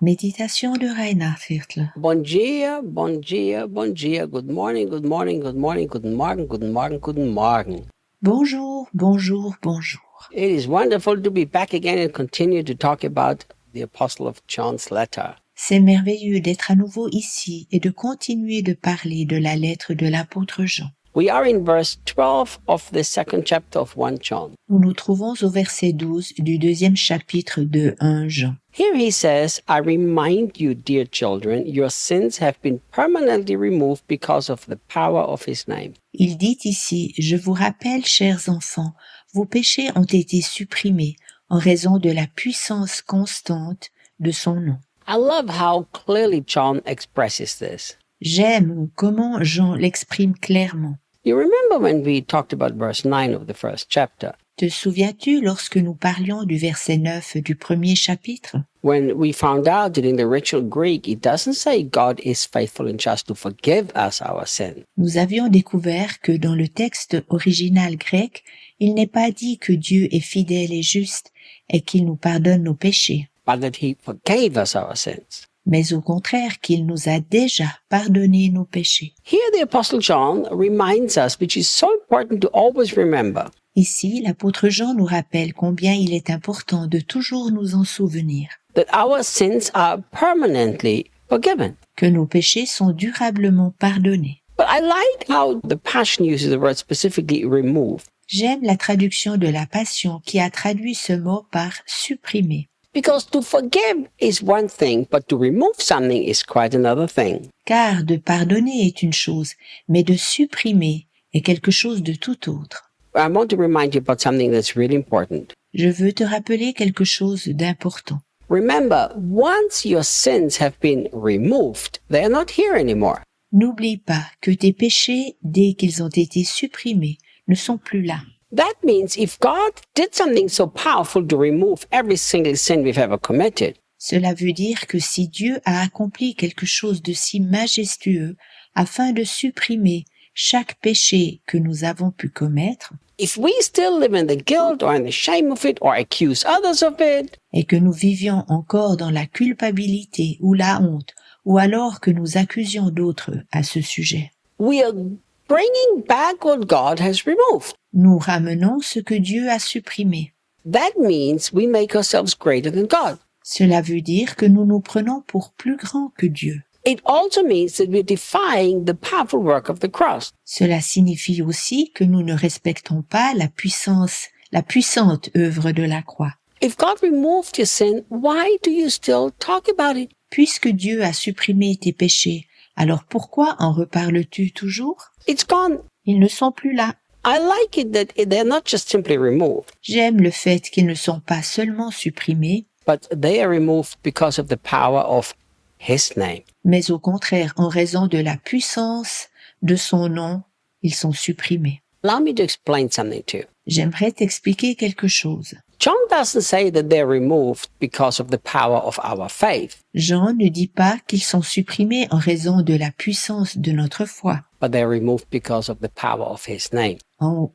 Méditation de Reinhard Hirtler. Bon dia, bon dia, bon dia. Good morning, good morning, good morning, guten Morgen, guten Morgen, guten Morgen. Bonjour, bonjour, bonjour. It is wonderful to be back again and continue to talk about the Apostle of John's letter. C'est merveilleux d'être à nouveau ici et de continuer de parler de la lettre de l'apôtre Jean. We are in verse 12 of the second chapter of 1 John. Nous nous trouvons au verset 12 du deuxième chapitre de 1 Jean. Here he says, I remind you, dear children, your sins have been permanently removed because of the power of his name. Il dit ici, je vous rappelle, chers enfants, vos péchés ont été supprimés en raison de la puissance constante de son nom. I love how clearly John expresses this. J'aime comment Jean l'exprime clairement. You remember when we talked about verse 9 of the first chapter? Te souviens-tu lorsque nous parlions du verset 9 du premier chapitre? When we found out that in the original Greek, it doesn't say God is faithful and just to forgive us our sin. Nous avions découvert que dans le texte original grec, il n'est pas dit que Dieu est fidèle et juste et qu'il nous pardonne nos péchés, But that he forgave us our sins. mais au contraire qu'il nous a déjà pardonné nos péchés. Here the Apostle John reminds us, which is so important to always remember, Ici, l'apôtre Jean nous rappelle combien il est important de toujours nous en souvenir, that our sins are permanently forgiven. que nos péchés sont durablement pardonnés. But I like how the Passion uses the word specifically remove, J'aime la traduction de la Passion qui a traduit ce mot par supprimer. because to forgive is one thing, but to remove something is quite another thing. Car de pardonner est une chose, mais de supprimer est quelque chose de tout autre. I want to remind you about something that's really important. Je veux te rappeler quelque chose d'important. Remember, once your sins have been removed, they are not here anymore. N'oublie pas que tes péchés, dès qu'ils ont été supprimés, ne sont plus là. That means if God did something so powerful to remove every single sin we've ever committed, Cela veut dire que si Dieu a accompli quelque chose de si majestueux afin de supprimer chaque péché que nous avons pu commettre, if we still live in the guilt or in the shame of it or accuse others of it, et que nous vivions encore dans la culpabilité ou la honte, ou alors que nous accusions d'autres à ce sujet, we are bringing back what God has removed. nous ramenons ce que Dieu a supprimé. That means we make ourselves greater than God. Cela veut dire que nous nous prenons pour plus grands que Dieu. It also means that we're defying the powerful work of the cross. Cela signifie aussi que nous ne respectons pas la puissante œuvre de la croix. If God removed your sin, why do you still talk about it? Puisque Dieu a supprimé tes péchés, alors pourquoi en reparles-tu toujours? It's gone. Ils ne sont plus là. I like it that they're not just simply removed, J'aime le fait qu'ils ne sont pas seulement supprimés, but they are removed because of the power of His name. mais au contraire, en raison de la puissance de son nom, ils sont supprimés. Allow me to explain something to you. J'aimerais t'expliquer quelque chose. John doesn't say that they're removed because of the power of our faith, Jean ne dit pas qu'ils sont supprimés en raison de la puissance de notre foi, but they're removed because of the power of His name.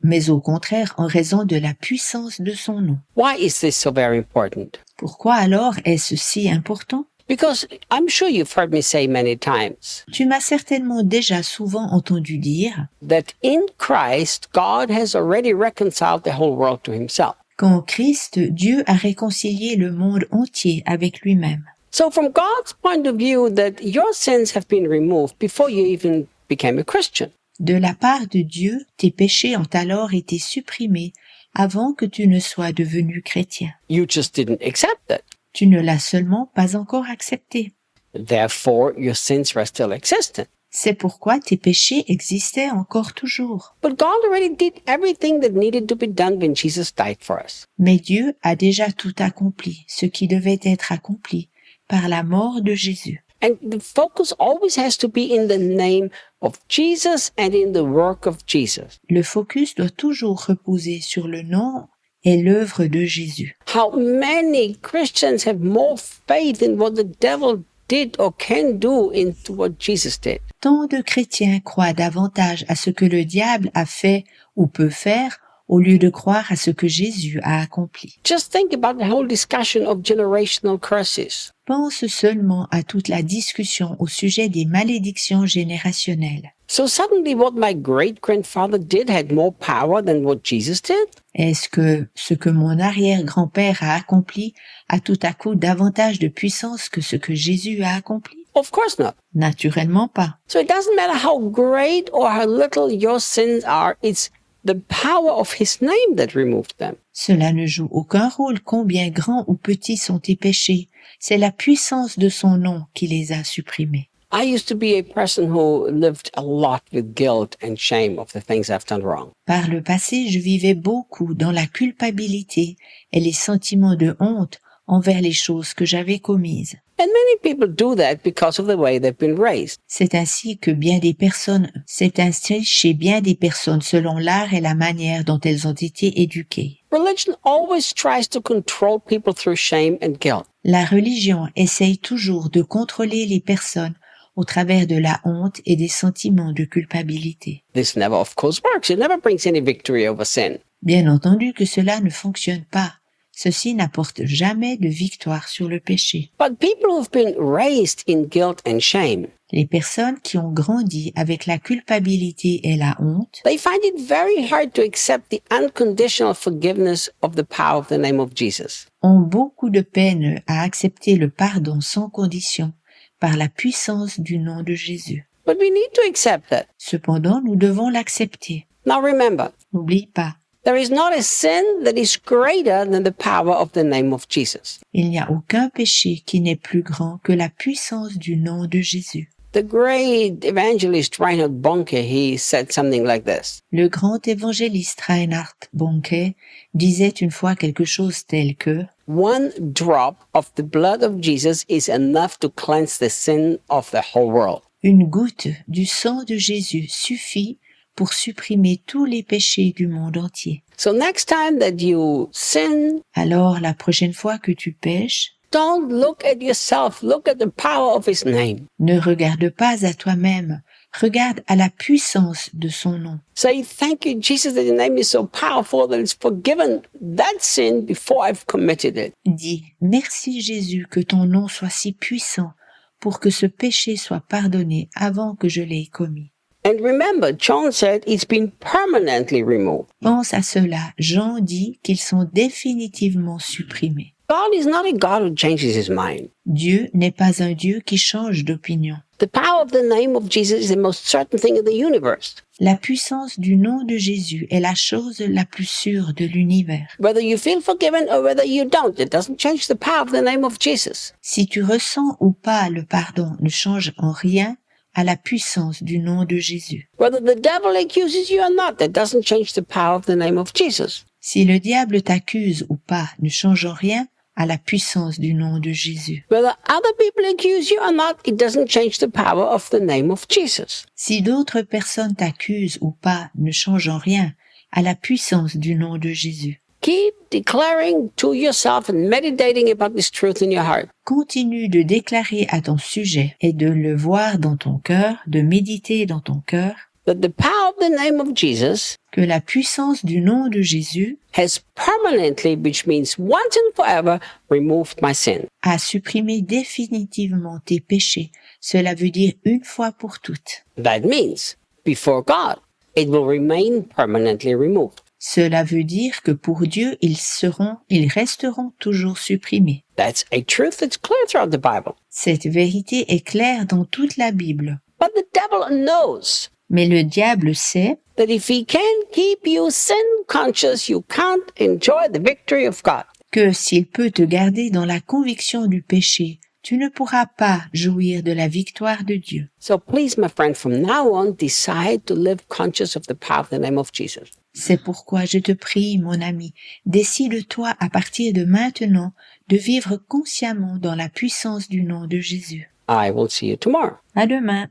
mais au contraire en raison de la puissance de son nom. Why is this so very important? Pourquoi alors est-ce si important? Because I'm sure you've heard me say many times Tu m'as certainement déjà souvent entendu dire that in Christ, God has already reconciled the whole world to Himself. qu'en Christ, Dieu a réconcilié le monde entier avec lui-même. So from God's point of view, that your sins have been removed before you even became a Christian. De la part de Dieu, tes péchés ont alors été supprimés avant que tu ne sois devenu chrétien. You just didn't accept it. Tu ne l'as seulement pas encore accepté. Therefore, your sins were still existent. C'est pourquoi tes péchés existaient encore toujours. But God already did everything that needed to be done when Jesus died for us. Mais Dieu a déjà tout accompli, ce qui devait être accompli par la mort de Jésus. And the focus always has to be in the name of Jesus and in the work of Jesus. Le focus doit toujours reposer sur le nom et l'œuvre de Jésus. How many Christians have more faith in what the devil did or can do into what Jesus did. Tant de chrétiens croient davantage à ce que le diable a fait ou peut faire au lieu de croire à ce que Jésus a accompli. Just think about the whole discussion of generational curses. Pense seulement à toute la discussion au sujet des malédictions générationnelles. So suddenly what my great-grandfather did had more power than what Jesus did? Est-ce que ce que mon arrière-grand-père a accompli a tout à coup davantage de puissance que ce que Jésus a accompli? Of course not. Naturellement pas. So it doesn't matter how great or how little your sins are, it's the power of his name that removed them. Cela ne joue aucun rôle combien grands ou petits sont tes péchés. C'est la puissance de son nom qui les a supprimés. I used to be a person who lived a lot with guilt and shame of the things I've done wrong. Par le passé, je vivais beaucoup dans la culpabilité et les sentiments de honte envers les choses que j'avais commises. And many people do that because of the way they've been raised. C'est ainsi chez bien des personnes selon l'art et la manière dont elles ont été éduquées. Religion always tries to control people through shame and guilt. La religion essaye toujours de contrôler les personnes au travers de la honte et des sentiments de culpabilité. This never, of course, works. It never brings any victory over sin. Bien entendu que cela ne fonctionne pas. Ceci n'apporte jamais de victoire sur le péché. But people who've been raised in guilt and shame, Les personnes qui ont grandi avec la culpabilité et la honte they find it very hard to accept the unconditional forgiveness of the power of the name of Jesus. ont beaucoup de peine à accepter le pardon sans condition par la puissance du nom de Jésus. But we need to accept that. Cependant, nous devons l'accepter. Now remember, N'oublie pas, there is not a sin that is greater than the power of the name of Jesus. il n'y a aucun péché qui n'est plus grand que la puissance du nom de Jésus. The great evangelist Reinhard Bonke, he said something like this. Le grand évangéliste Reinhard Bonke disait une fois quelque chose tel que One drop of the blood of Jesus is enough to cleanse the sin of the whole world. une goutte du sang de Jésus suffit pour supprimer tous les péchés du monde entier. So next time that you sin, Alors, la prochaine fois que tu pêches, don't look at yourself. Look at the power of his name. ne regarde pas à toi-même, regarde à la puissance de son nom. Say, thank you, Jesus, that your name is so powerful that it's forgiven that sin before I've committed it. Dis, merci Jésus que ton nom soit si puissant pour que ce péché soit pardonné avant que je l'ai commis. And remember, John said it's been permanently removed. Pense à cela, Jean dit qu'ils sont définitivement supprimés. God is not a God who changes his mind. Dieu n'est pas un Dieu qui change d'opinion. The power of the name of Jesus is the most certain thing in the universe. La puissance du nom de Jésus est la chose la plus sûre de l'univers. Whether you feel forgiven or whether you don't, it doesn't change the power of the name of Jesus. Si tu ressens ou pas le pardon ne change en rien à la puissance du nom de Jésus. Whether the devil accuses you or not, that doesn't change the power of the name of Jesus. Si le diable t'accuse ou pas ne change en rien à la puissance du nom de Jésus. Whether other people accuse you or not, it doesn't change the power of the name of Jesus. Si d'autres personnes t'accusent ou pas ne change en rien à la puissance du nom de Jésus. Keep declaring to yourself and meditating about this truth in your heart. Continue de déclarer à ton sujet et de le voir dans ton cœur, de méditer dans ton cœur, That the power of the name of Jesus que la puissance du nom de Jésus has permanently, which means once and forever, removed my sin. a supprimé définitivement tes péchés. Cela veut dire une fois pour toutes. That means, before God, it will remain permanently removed. Cela veut dire que pour Dieu, ils resteront toujours supprimés. That's a truth that's clear throughout the Bible. Cette vérité est claire dans toute la Bible. But the devil knows Mais le diable sait that if he can keep you sin conscious, you can't enjoy the victory of God. que s'il peut te garder dans la conviction du péché, tu ne pourras pas jouir de la victoire de Dieu. So please, my friend, from now on, decide to live conscious of the power of the name of Jesus. C'est pourquoi je te prie, mon ami, décide-toi à partir de maintenant de vivre consciemment dans la puissance du nom de Jésus. I will see you tomorrow. À demain.